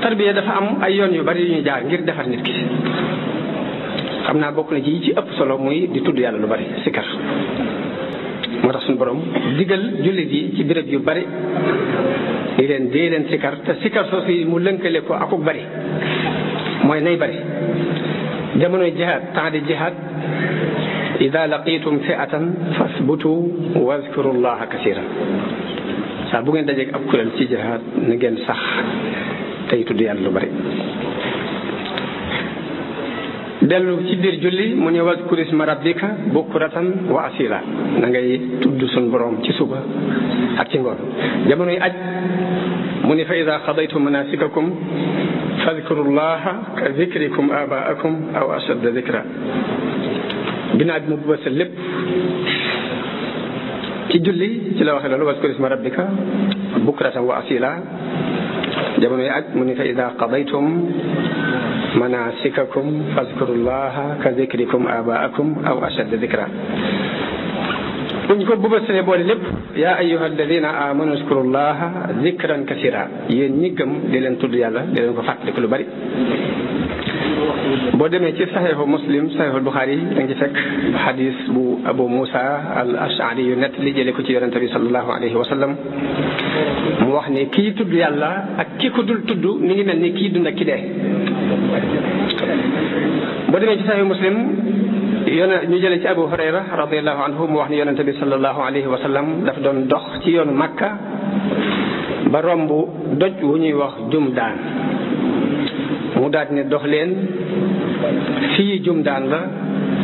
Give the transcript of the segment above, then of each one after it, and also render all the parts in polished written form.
tarbiya dafa am ay yoon yu bari yu ñuy jaar ngir defar nit ki xam naa bokk na ci yi ci ëpp solo muy di tudd yàlla lu bari sikar moo tax suñu borom digal jullit yi ci béréb yu bari di leen dee leen sikar te sikar soosu mu lënkale ko akuk bari mooy nay bari jamonoy jihaad temps di jihaad ida laqitum fi'atan fasbutu wazkuru llaha kasiran saa bu ngeen dajeeg ab kuréel ci jihaad na ngeen sax tey tudd yàlla lu bari dellu ci biir julli mu ne wazkur isma rabbika bukratan wa asila na ngay tudd sun borom ci suba ak ci ngoon jamonoy aj mu ne fa ida qadaytum manasikakum fadkuru llaha ka dikrikum abaakum aw ashadda dikra ginnaaw bi mu bësa lépp ci julli ci la waxee loolu wazkur isma rabbika bukratan wa asila jamonoy aj mu ne fa ida qadaytum manasikakum fazkurullaha ka zikrikum abaakum aw ashadda zikra buñ ko bëbësee boole lépp yaa ayyuha alladina amanu zkurullaha zikran kasira yéen ñi gëm di leen tudd yàlla di leen ko fàttaliku lu bari boo demee ci saxiixu muslim saxiixu buxaari da nga ci fekk xadis bu abu musa al ashari yu nett li jële ko ci yonente bi sallallahu alayhi wa sallam mu wax ne kii tudd yàlla ak ki ko dul tudd mi ngi mel ni kii dund ak ki dee boo demee ci saxiixu muslim ñu jële ci abu hurayra radiallahu anhu mu wax ne yonente bi sallallahu alayhi wa sallam daf doon dox ci yoonu makka ba romb doj wu ñuy wax jumdaan mu daal ne dox leen fii jumdaan la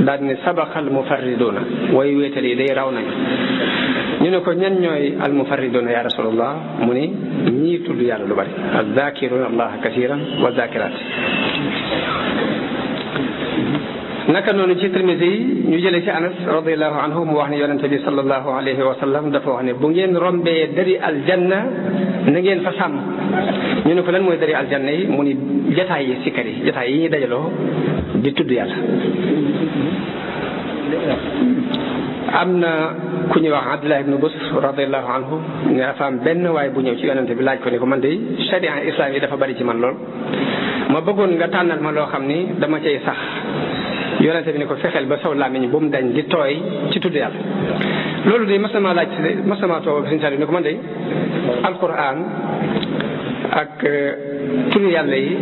daal ne sabaqal mufarriduna way wéetal yi day raw nañu ñu ne ko ñan ñooy al mufarriduna ya rasulullah mu ni ñii tudd yàlla lu bari az-zakiruna allaha kasiran wa zakirat naka noonu ci Tirmisi yi ñu jëlee ci Anas radiallahu anhu mu wax ne yonente bi sallallahu alayhi wa sallam dafa wax ne bu ngeen rombee dari aljanna na ngeen fa sàmm ñu ne ko lan mooy dari aljanna yi mu ni jataay yi sikkar yi jataay yi ñuy dajaloo di tudd yàlla am na ku ñuy wax Abdullah ibn Busr radiallahu anhu ne dafa am benn waaye bu ñëw ci yonente bi laaj ko ne ko man de sharia islam yi dafa bari ci man lool ma bëggoon nga tànnal ma loo xam ni dama cay sax yonente bi ne ko fexeel ba saw làmmiñ bu mu dañ di tooy ci tudd yàlla loolu de mas na maa laaj mas na maa toog ak Sëñ Saliou ne ko man de alquran ak turu yàlla yi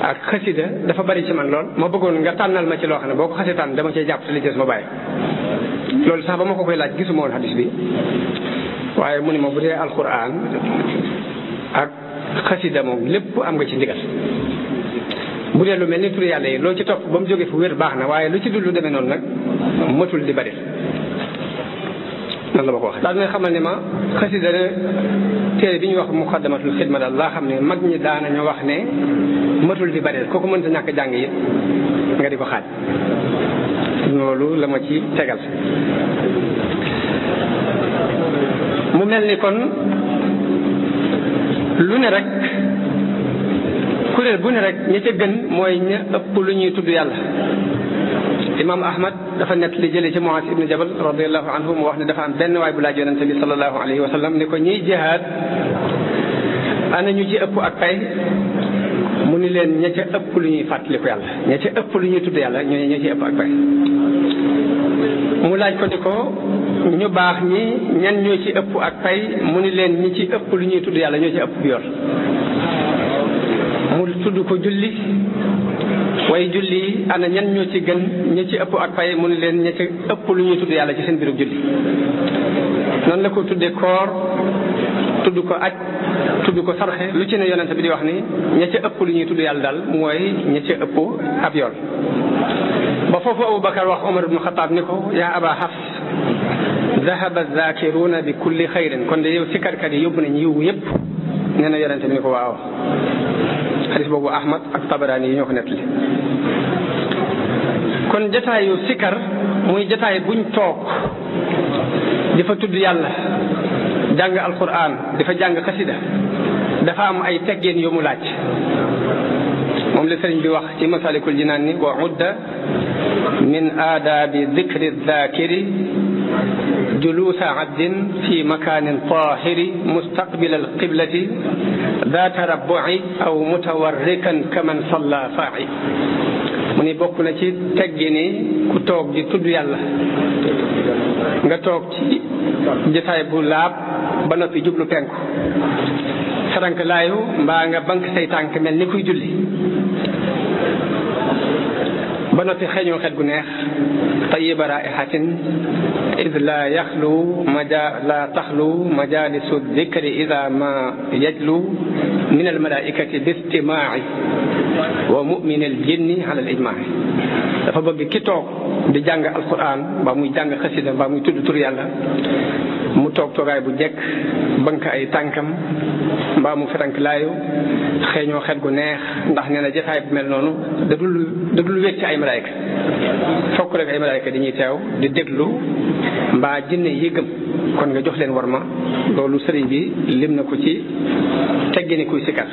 ak xasida dafa bari ci man lool ma bëggoon nga tànnal ma ci loo xam ne boo ko xasee tànn dama cay jàpp te li des ma bàyyi loolu sax ba ma ko koy laaj gisuma woon hadis bi waaye mu ne ma bu dee alquran ak xasida moom lépp am nga ci ndigal bu dee lu mel ni turu yàlla yi loo ci topp ba mu jógee fu wér baax na waaye lu ci dul lu demee noonu nag matul di bari nan la ma ko waxee daal dina xamal ne ma xasida téere bi ñuy wax muqaddamatul xidma daal laa xam ne mag ñi daanañu wax ne matul di bari kooku mënta ñàkk jàng it nga di ko xaaj loolu la ma ci tegal mu mel ni kon lu ne rek kuréel bu ne rek ña ca gën mooy ña ëpp lu ñuy tudd yàlla imam ahmad dafa nett li jëlee ci Muaz ibn Jabal radiallahu anhu mu wax ne dafa am benn waay bu laaj yonente bi sallallahu alayhi wa sallam ne ko ñiy jihaad ana ñu ci ëpp ak pay mu ni leen ña ca ëpp lu ñuy fàttaliku yàlla ña ca ëpp lu ñuy tudd yàlla ñooy ña ci ëpp ak pay mu laaj ko ni ko ñu baax ñi ñan ñoo ci ëpp ak pay mu ni leen ñi ci ëpp lu ñuy tudd yàlla ñoo ci ëpp yool mu tudd ko julli waaye julli yi ana ñan ñoo ci gën ña ci ëpp ak pay mu ni leen ña ci ëpp lu ñuy tudd yàlla ci seen biiru julli noonu la ko tuddee koor tudd ko aj tudd ko sarxe lu ci ne yonente bi di wax ni ña ca ëpp lu ñuy tudd yàlla daal mooy ña ca ëpp ab yool ba foofu Abubakar wax Omar ibn Xataab ni ko yaa aba Hafs dahaba zakiruna bi kulli xayrin kon de yow sikkarkat yi yóbbu nañ yiw yépp nee na yonente bi ni ko waaw xadis boobu Ahmad ak Tabaraani yi ñoo ko nettali kon jataayu sikkar muy jataay buñ toog di fa tudd yàlla jàng alquran di fa jàng xasida dafa am ay teggeen yu mu laaj moom la sëriñ bi wax ci masalikul jinaan ni wa udda min aadaabi dikri zakiri juluusa abdin fi makanin tahiri mustaqbil alqiblati daa tarabbu'i aw mutawarrikan kaman salla fa'i mu ni bokk na ci teggi ni ku toog di tudd yàlla nga toog ci jotaay bu laab ba noppi jublu penku sarank laayu mbaa nga bank say tànk mel ni kuy julli ba noppi xeeñoo xet gu neex tayyiba raihatin id la yaxlu la taxlu majalisu dikri ida ma yajlu min almalaikati bistimaai wa mumin al jinni ala al ijmaai dafa bëgg ki toog di jàng alquran mbaa muy jàng xasida mbaa muy tudd tur yàlla mu toog toogaay bu jekk bank ay tànkam mbaa mu ferank laayu xeeñoo xet gu neex ndax nee na jotaay bu mel noonu da dul wéet ci ay malaayka fokk rek ay malaayka dañuy teew di déglu mbaa jinne yi gëm kon nga jox leen war ma loolu sëriñ bi lim na ko ci teggini kuy sikar